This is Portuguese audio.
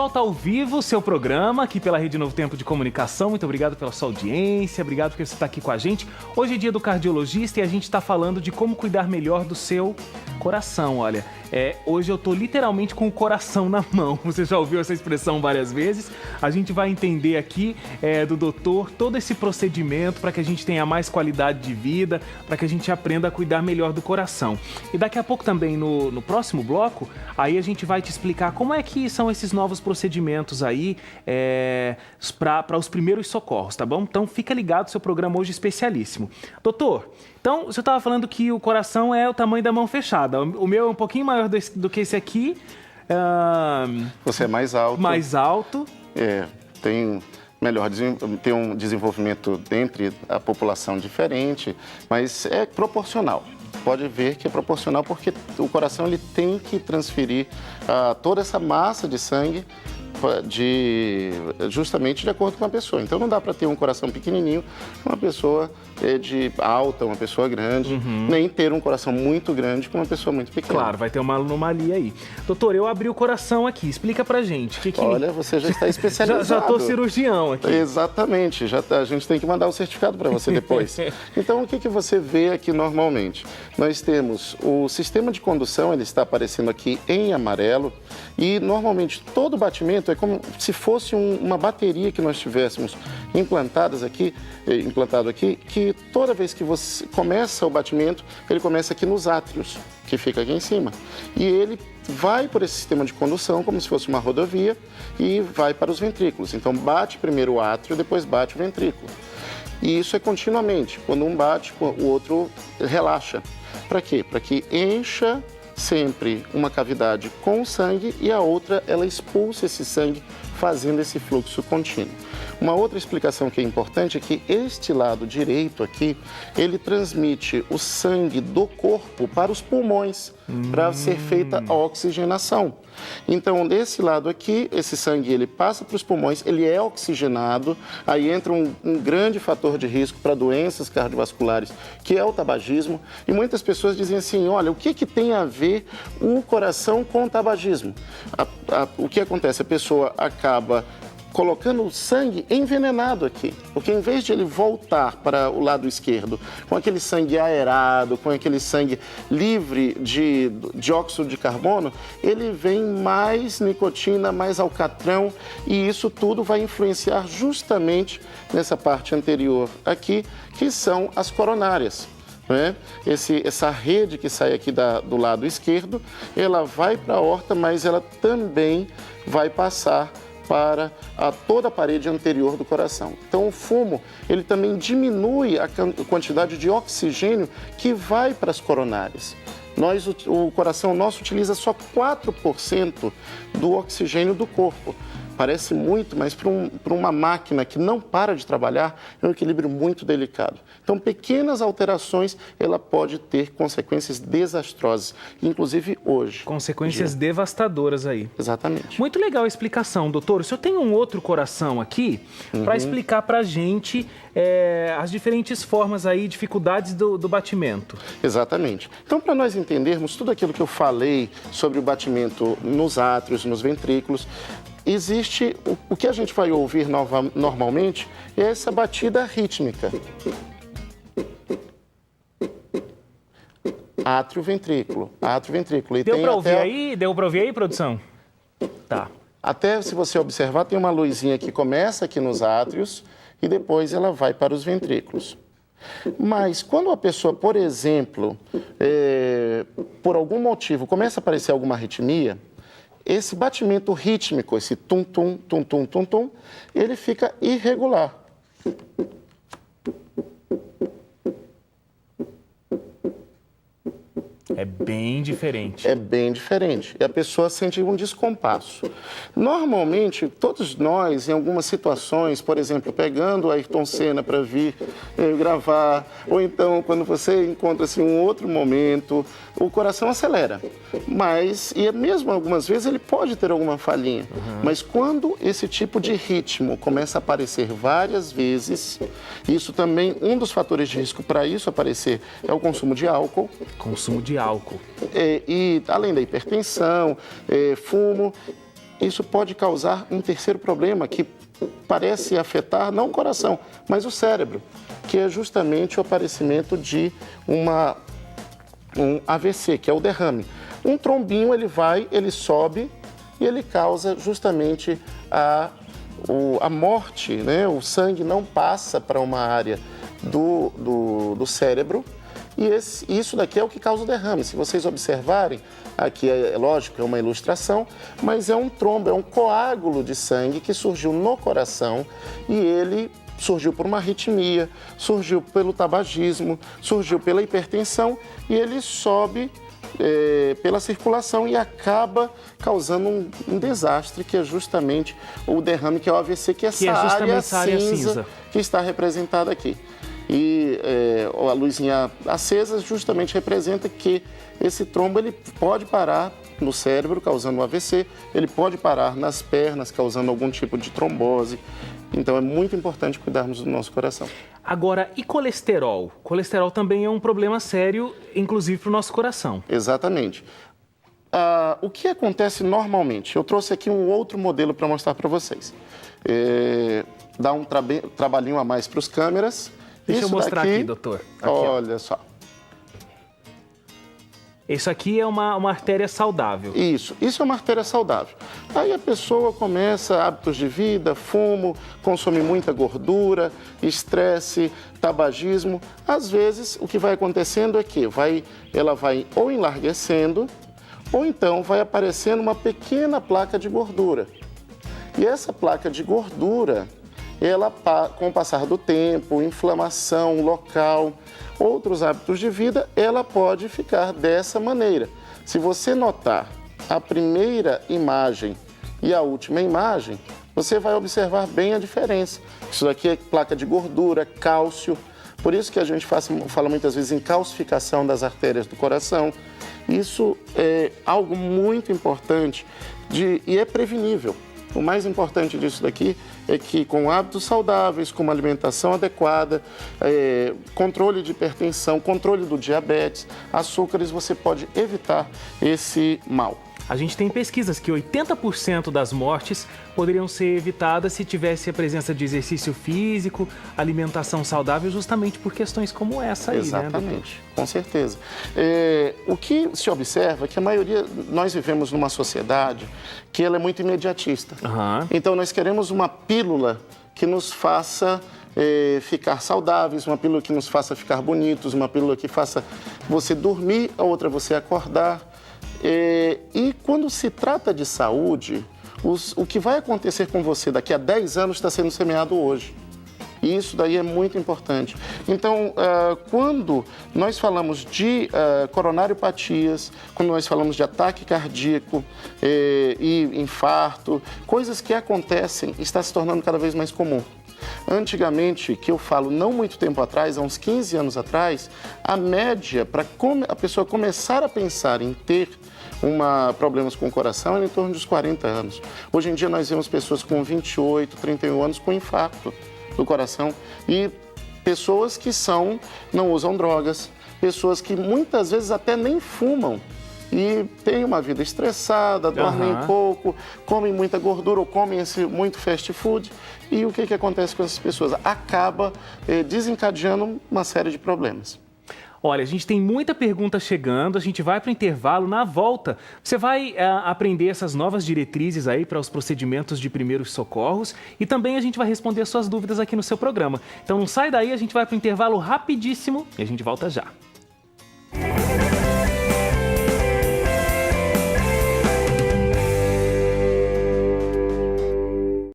volta ao vivo, seu programa, aqui pela Rede Novo Tempo de Comunicação. Muito obrigado pela sua audiência, obrigado porque você está aqui com a gente. Hoje é dia do cardiologista e a gente está falando de como cuidar melhor do seu coração, olha. Hoje eu tô literalmente com o coração na mão. Você já ouviu essa expressão várias vezes. A gente vai entender aqui do doutor todo esse procedimento para que a gente tenha mais qualidade de vida, para que a gente aprenda a cuidar melhor do coração. E daqui a pouco também no próximo bloco, aí a gente vai te explicar como é que são esses novos procedimentos aí para os primeiros socorros, tá bom? Então fica ligado, seu programa hoje especialíssimo. Doutor, então você estava falando que o coração é o tamanho da mão fechada. O meu é um pouquinho maior do que esse aqui. Você é mais alto. Mais alto. Tem um desenvolvimento entre a população diferente, mas é proporcional. Pode ver que é proporcional porque o coração ele tem que transferir toda essa massa de sangue justamente de acordo com a pessoa. Então não dá para ter um coração pequenininho, uma pessoa de alta, uma pessoa grande, nem ter um coração muito grande com uma pessoa muito pequena. Claro, vai ter uma anomalia aí. Doutor, eu abri o coração aqui, explica pra gente. Olha, você já está especializado. já tô cirurgião aqui. Exatamente, a gente tem que mandar o certificado para você depois. Então o que você vê aqui normalmente? Nós temos o sistema de condução, ele está aparecendo aqui em amarelo e normalmente todo batimento é como se fosse uma bateria que nós tivéssemos implantado aqui, que toda vez que você começa o batimento, ele começa aqui nos átrios, que fica aqui em cima. E ele vai por esse sistema de condução, como se fosse uma rodovia, e vai para os ventrículos. Então bate primeiro o átrio, depois bate o ventrículo. E isso é continuamente. Quando um bate, o outro relaxa. Para quê? Para que encha sempre uma cavidade com sangue e a outra ela expulsa esse sangue, fazendo esse fluxo contínuo. Uma outra explicação que é importante é que este lado direito aqui, ele transmite o sangue do corpo para os pulmões, para ser feita a oxigenação. Então, desse lado aqui, esse sangue ele passa para os pulmões, ele é oxigenado, aí entra um grande fator de risco para doenças cardiovasculares, que é o tabagismo. E muitas pessoas dizem assim, olha, o que tem a ver o coração com o tabagismo? O que acontece? A pessoa acaba colocando o sangue envenenado aqui, porque em vez de ele voltar para o lado esquerdo com aquele sangue aerado, com aquele sangue livre de dióxido de carbono, ele vem mais nicotina, mais alcatrão e isso tudo vai influenciar justamente nessa parte anterior aqui, que são as coronárias. Essa rede que sai aqui do lado esquerdo, ela vai para a aorta, mas ela também vai passar para toda a parede anterior do coração. Então o fumo, ele também diminui a quantidade de oxigênio que vai para as coronárias. O coração nosso utiliza só 4% do oxigênio do corpo. Parece muito, mas para uma máquina que não para de trabalhar, é um equilíbrio muito delicado. Então, pequenas alterações, ela pode ter consequências desastrosas, inclusive hoje. Consequências devastadoras aí. Exatamente. Muito legal a explicação, doutor. O senhor tem um outro coração aqui para explicar para a gente as diferentes formas aí, dificuldades do batimento. Exatamente. Então, para nós entendermos tudo aquilo que eu falei sobre o batimento nos átrios, nos ventrículos, existe o que a gente vai ouvir normalmente é essa batida rítmica. Átrio-ventrículo, átrio-ventrículo. Deu para ouvir aí? Deu para ouvir aí, produção? Tá. Até se você observar, tem uma luzinha que começa aqui nos átrios e depois ela vai para os ventrículos. Mas quando a pessoa, por exemplo, por algum motivo começa a aparecer alguma arritmia, esse batimento rítmico, esse tum-tum, tum-tum, tum-tum, ele fica irregular. É bem diferente. É bem diferente. E a pessoa sente um descompasso. Normalmente, todos nós, em algumas situações, por exemplo, pegando a Ayrton Senna para vir gravar, ou então quando você encontra assim, um outro momento, o coração acelera. Mas, e mesmo algumas vezes, ele pode ter alguma falhinha. Mas quando esse tipo de ritmo começa a aparecer várias vezes, isso também, um dos fatores de risco para isso aparecer é o consumo de álcool. Consumo de álcool. E além da hipertensão, fumo. isso pode causar um terceiro problema que parece afetar não o coração, mas o cérebro, que é justamente o aparecimento de um AVC, que é o derrame. Um trombinho, ele sobe e ele causa justamente a morte, né? O sangue não passa para uma área do cérebro e isso daqui é o que causa o derrame. Se vocês observarem, aqui é lógico, é uma ilustração, mas é um trombo, é um coágulo de sangue que surgiu no coração e ele surgiu por uma arritmia, surgiu pelo tabagismo, surgiu pela hipertensão e ele sobe pela circulação e acaba causando um desastre, que é justamente o derrame, que é o AVC, que é essa área cinza que está representada aqui. E a luzinha acesa justamente representa que esse trombo ele pode parar no cérebro, causando um AVC, ele pode parar nas pernas, causando algum tipo de trombose. Então é muito importante cuidarmos do nosso coração. Agora, e colesterol? Colesterol também é um problema sério, inclusive para o nosso coração. Exatamente. O que acontece normalmente? Eu trouxe aqui um outro modelo para mostrar para vocês. Dá um trabalhinho a mais para os câmeras. Deixa eu mostrar aqui, doutor. Aqui, olha só. Isso aqui é uma artéria saudável. Isso é uma artéria saudável. Aí a pessoa começa hábitos de vida, fumo, consome muita gordura, estresse, tabagismo. Às vezes, o que vai acontecendo é que ela vai ou enlarguecendo, ou então vai aparecendo uma pequena placa de gordura. E essa placa de gordura, ela, com o passar do tempo, inflamação local, outros hábitos de vida, ela pode ficar dessa maneira. Se você notar a primeira imagem e a última imagem, você vai observar bem a diferença. Isso daqui é placa de gordura, cálcio, por isso que a gente fala muitas vezes em calcificação das artérias do coração. Isso é algo muito importante e é prevenível. O mais importante disso daqui é que com hábitos saudáveis, com uma alimentação adequada, controle de hipertensão, controle do diabetes, açúcares, você pode evitar esse mal. A gente tem pesquisas que 80% das mortes poderiam ser evitadas se tivesse a presença de exercício físico, alimentação saudável, justamente por questões como essa aí, Exatamente, né, com certeza. O que se observa é que a maioria, nós vivemos numa sociedade que ela é muito imediatista. Uhum. Então nós queremos uma pílula que nos faça ficar saudáveis, uma pílula que nos faça ficar bonitos, uma pílula que faça você dormir, a outra você acordar. E quando se trata de saúde, o que vai acontecer com você daqui a 10 anos está sendo semeado hoje. E isso daí é muito importante. Então, quando nós falamos de coronariopatias, quando nós falamos de ataque cardíaco e infarto, coisas que acontecem, está se tornando cada vez mais comum. Antigamente, que eu falo não muito tempo atrás, há uns 15 anos atrás, a média para a pessoa começar a pensar em ter problemas com o coração era em torno dos 40 anos. Hoje em dia nós vemos pessoas com 28, 31 anos com infarto do coração e pessoas que não usam drogas, pessoas que muitas vezes até nem fumam e têm uma vida estressada, dormem pouco, comem muita gordura ou comem muito fast food. E o que acontece com essas pessoas? Acaba desencadeando uma série de problemas. Olha, a gente tem muita pergunta chegando, a gente vai para o intervalo. Na volta, você vai aprender essas novas diretrizes aí para os procedimentos de primeiros socorros e também a gente vai responder as suas dúvidas aqui no seu programa. Então não sai daí, a gente vai para o intervalo rapidíssimo e a gente volta já.